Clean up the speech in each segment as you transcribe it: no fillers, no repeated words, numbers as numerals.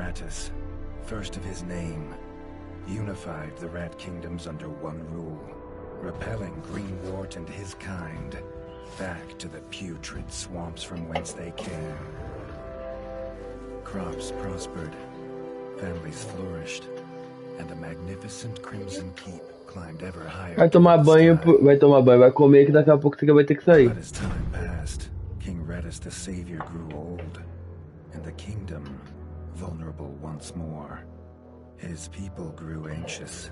Rattus, first of his name, unified the rat kingdoms under one rule, repelling Greenwort and his kind back to the putrid swamps from whence they came. Crops prospered, families flourished, and a magnificent crimson keep climbed ever higher. Vai tomar banho, vai comer que daqui a pouco você vai ter que sair. But as time passed, King Rattus the Savior grew old, and the kingdom vulnerable once more. His people grew anxious,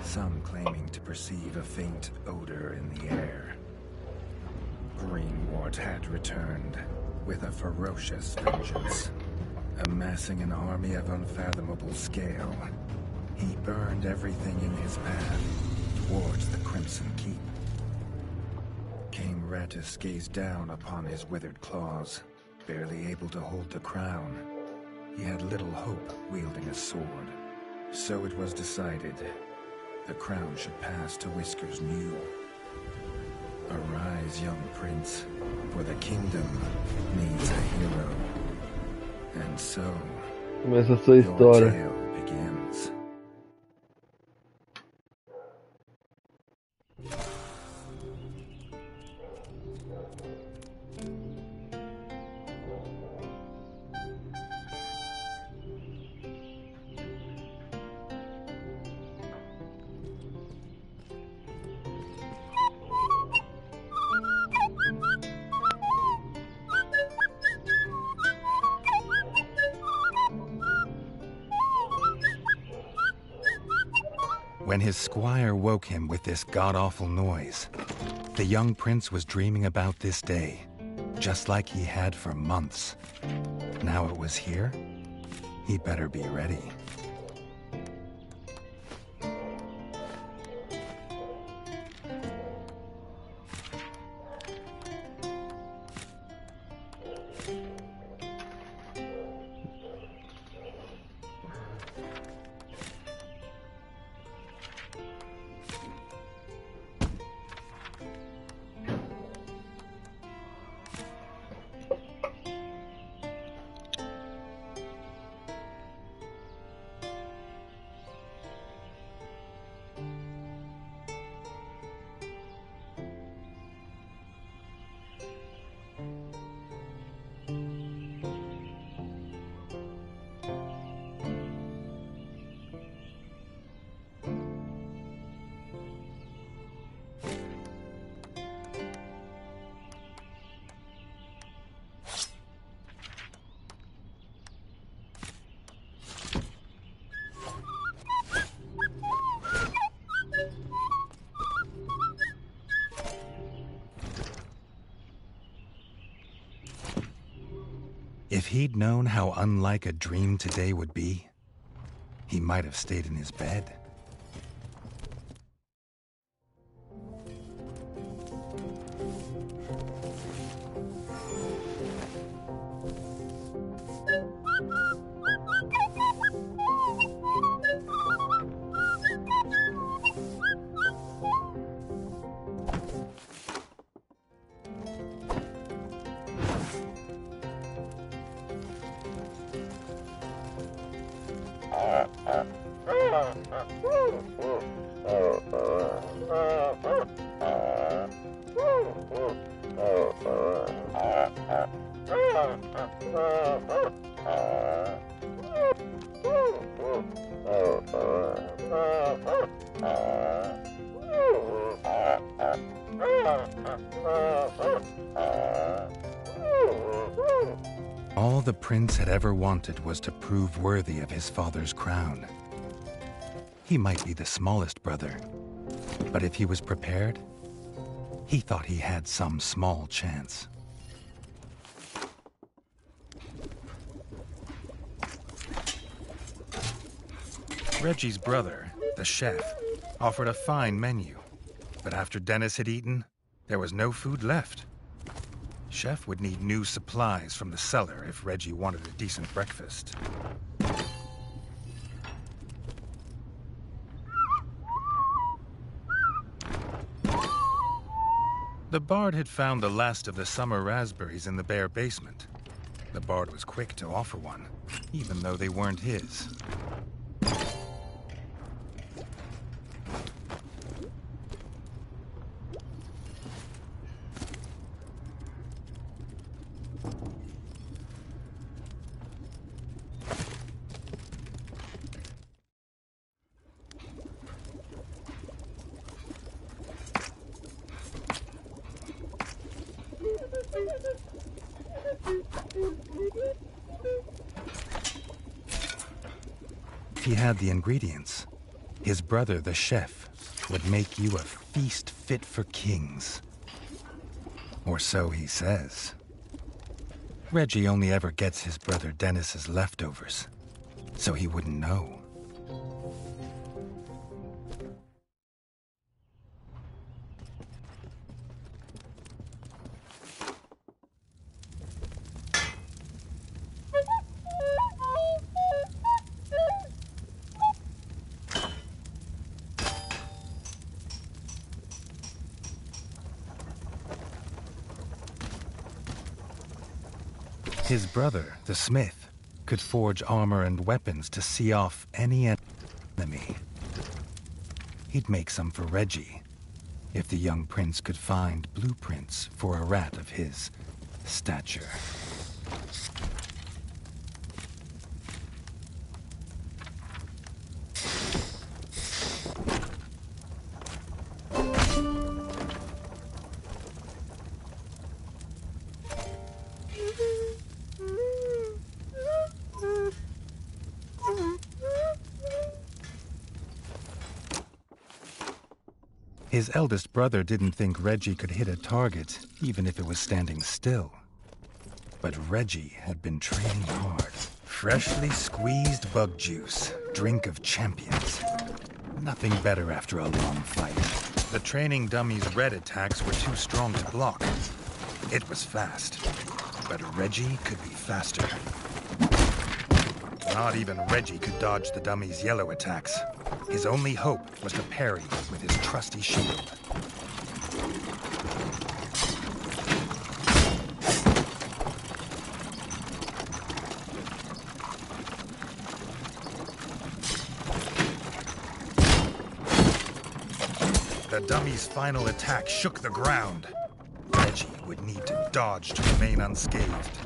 some claiming to perceive a faint odor in the air. Greenwort had returned with a ferocious vengeance, amassing an army of unfathomable scale. He burned everything in his path towards the Crimson Keep. King Rattus gazed down upon his withered claws, barely able to hold the crown. He had little hope wielding a sword. So it was decided the crown should pass to Whiskers New. Arise, young prince, for the kingdom needs a hero. And so, começa a sua história. your tale begins. When his squire woke him with this god-awful noise, the young prince was dreaming about this day, just like he had for months. Now it was here, he'd better be ready. If he'd known how unlike a dream today would be, he might have stayed in his bed. All the prince had ever wanted was to prove worthy of his father's crown. He might be the smallest brother, but if he was prepared, he thought he had some small chance. Reggie's brother, the chef, offered a fine menu, but after Dennis had eaten, there was no food left. Chef would need new supplies from the cellar if Reggie wanted a decent breakfast. The bard had found the last of the summer raspberries in the bare basement. The bard was quick to offer one, even though they weren't his. He had the ingredients. His brother, the chef, would make you a feast fit for kings. Or so he says. Reggie only ever gets his brother Dennis's leftovers, so he wouldn't know. His brother, the smith, could forge armor and weapons to see off any enemy. He'd make some for Reggie, if the young prince could find blueprints for a rat of his stature. His eldest brother didn't think Reggie could hit a target, even if it was standing still. But Reggie had been training hard. Freshly squeezed bug juice, drink of champions. Nothing better after a long fight. The training dummy's red attacks were too strong to block. It was fast, but Reggie could be faster. Not even Reggie could dodge the dummy's yellow attacks. His only hope was to parry with his trusty shield. The dummy's final attack shook the ground. Reggie would need to dodge to remain unscathed.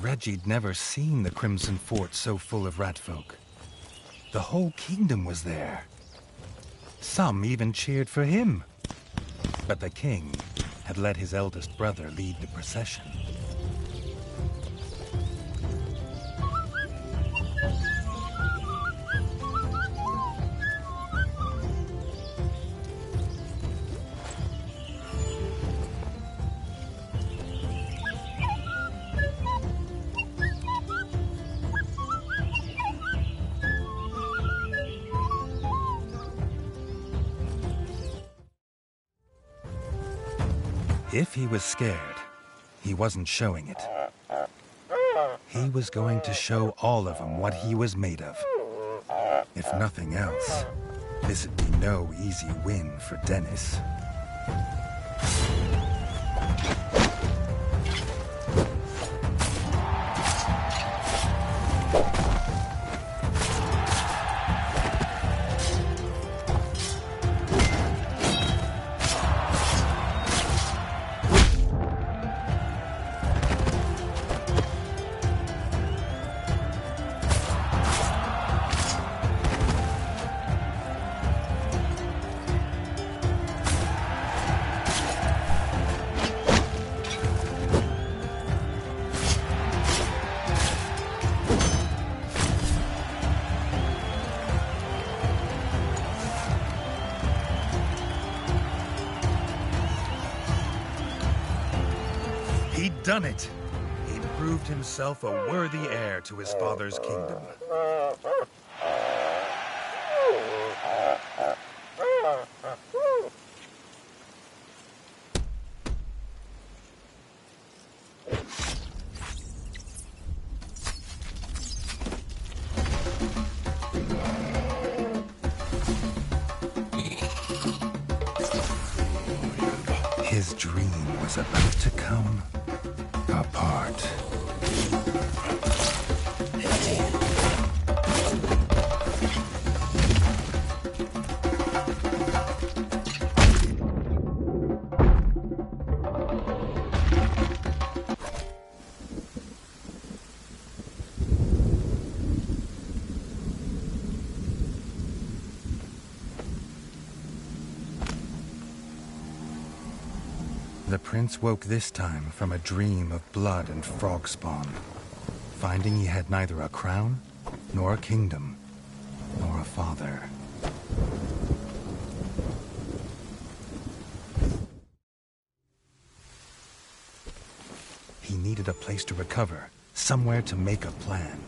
Reggie'd never seen the Crimson Fort so full of ratfolk. The whole kingdom was there. Some even cheered for him. But the king had let his eldest brother lead the procession. If he was scared, he wasn't showing it. He was going to show all of them what he was made of. If nothing else, this'd be no easy win for Dennis. He'd done it. He'd proved himself a worthy heir to his father's kingdom. His dream was about to come apart. The prince woke this time from a dream of blood and frog spawn, finding he had neither a crown, nor a kingdom, nor a father. He needed a place to recover, somewhere to make a plan.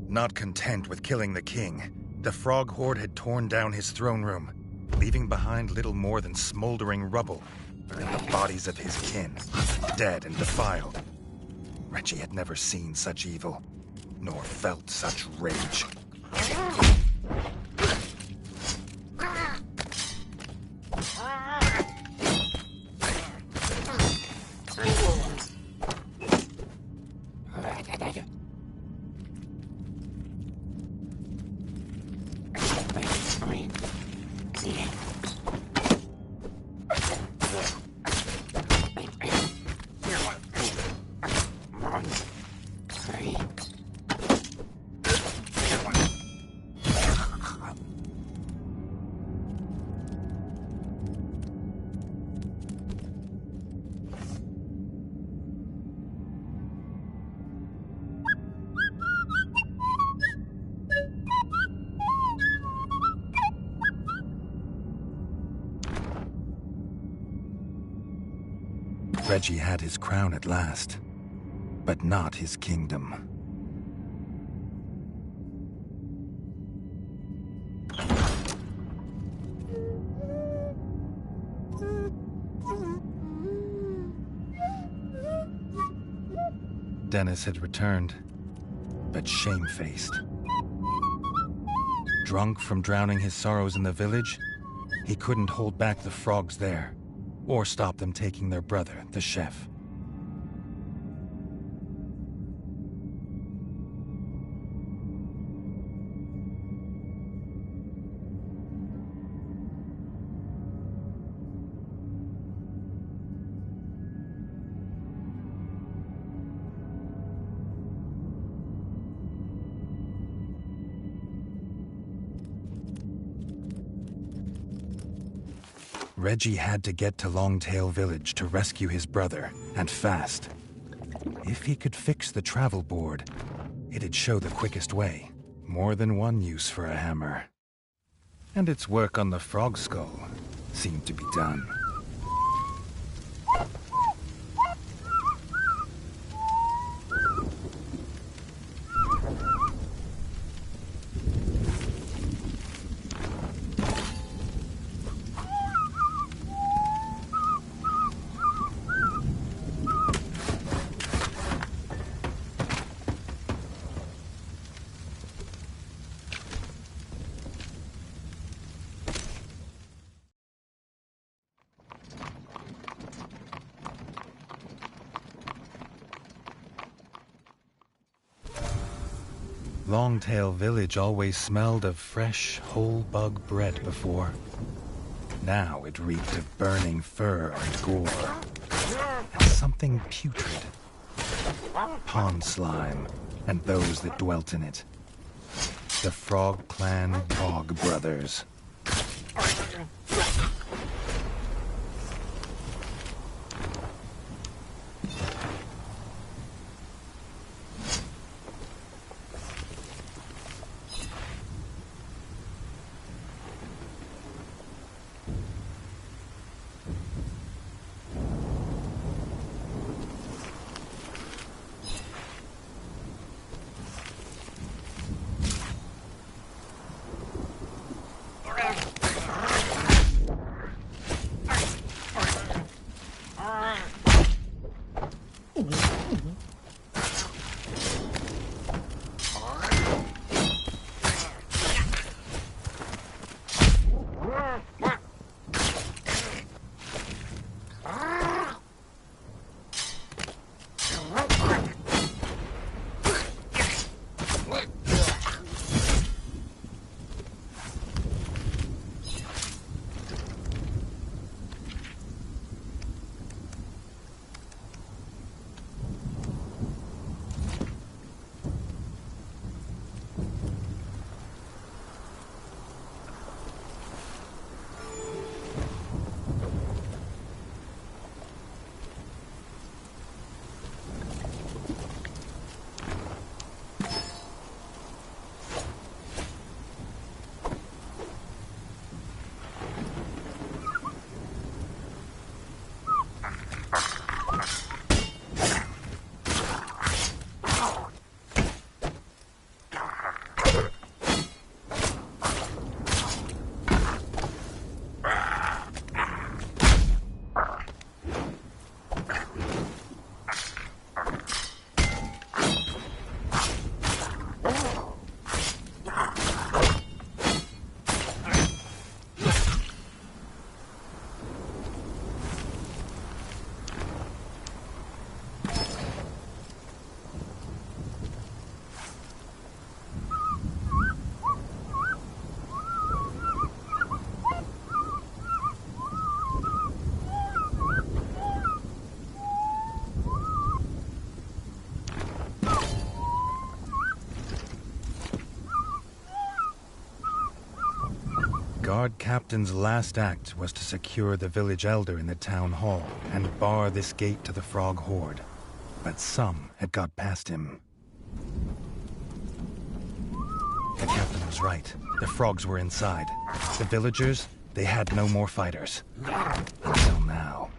Not content with killing the king, the frog horde had torn down his throne room, leaving behind little more than smoldering rubble and the bodies of his kin, dead and defiled. Reggie had never seen such evil, nor felt such rage. Reggie had his crown at last, but not his kingdom. Dennis had returned, but shamefaced. Drunk from drowning his sorrows in the village, he couldn't hold back the frogs there, or stop them taking their brother, the chef. Reggie had to get to Longtail Village to rescue his brother, and fast. If he could fix the travel board, it'd show the quickest way. More than one use for a hammer. And its work on the frog skull seemed to be done. Longtail Village always smelled of fresh, whole bug bread before. Now it reeked of burning fur and gore, and something putrid. Pond slime, and those that dwelt in it. The Frog Clan Bog Brothers. guard captain's last act was to secure the village elder in the town hall and bar this gate to the frog horde. But some had got past him. The captain was right. The frogs were inside. The villagers, they had no more fighters. Until now.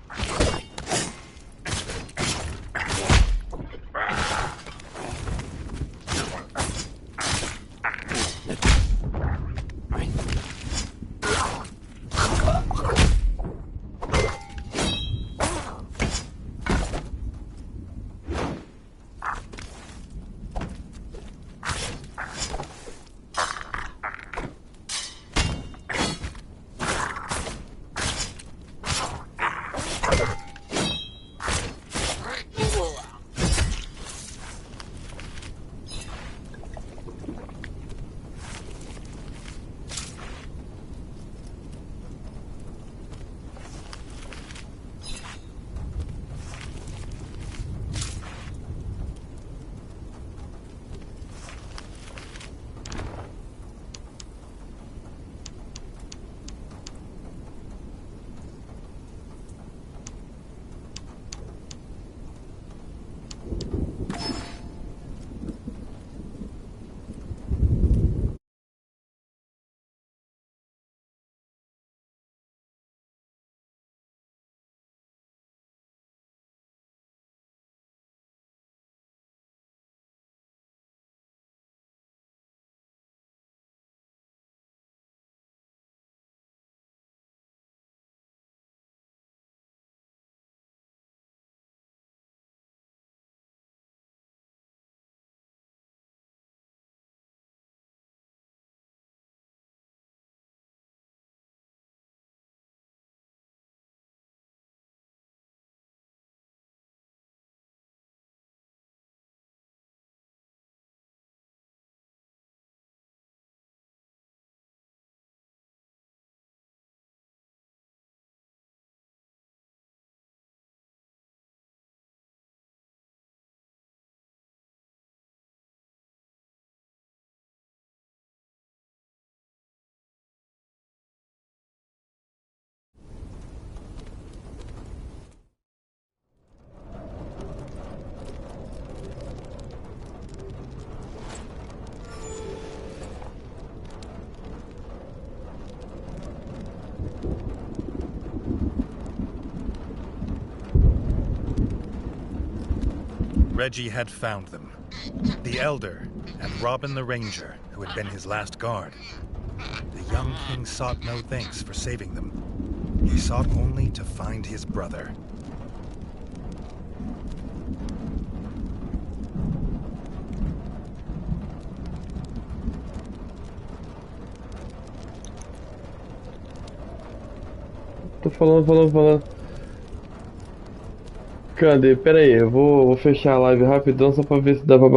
Reggie had found them. The Elder and Robin the Ranger, who had been his last guard. The young king sought no thanks for saving them. He sought only to find his brother. Tô falando. Cadê? Pera aí, eu vou fechar a live rapidão só pra ver se dá pra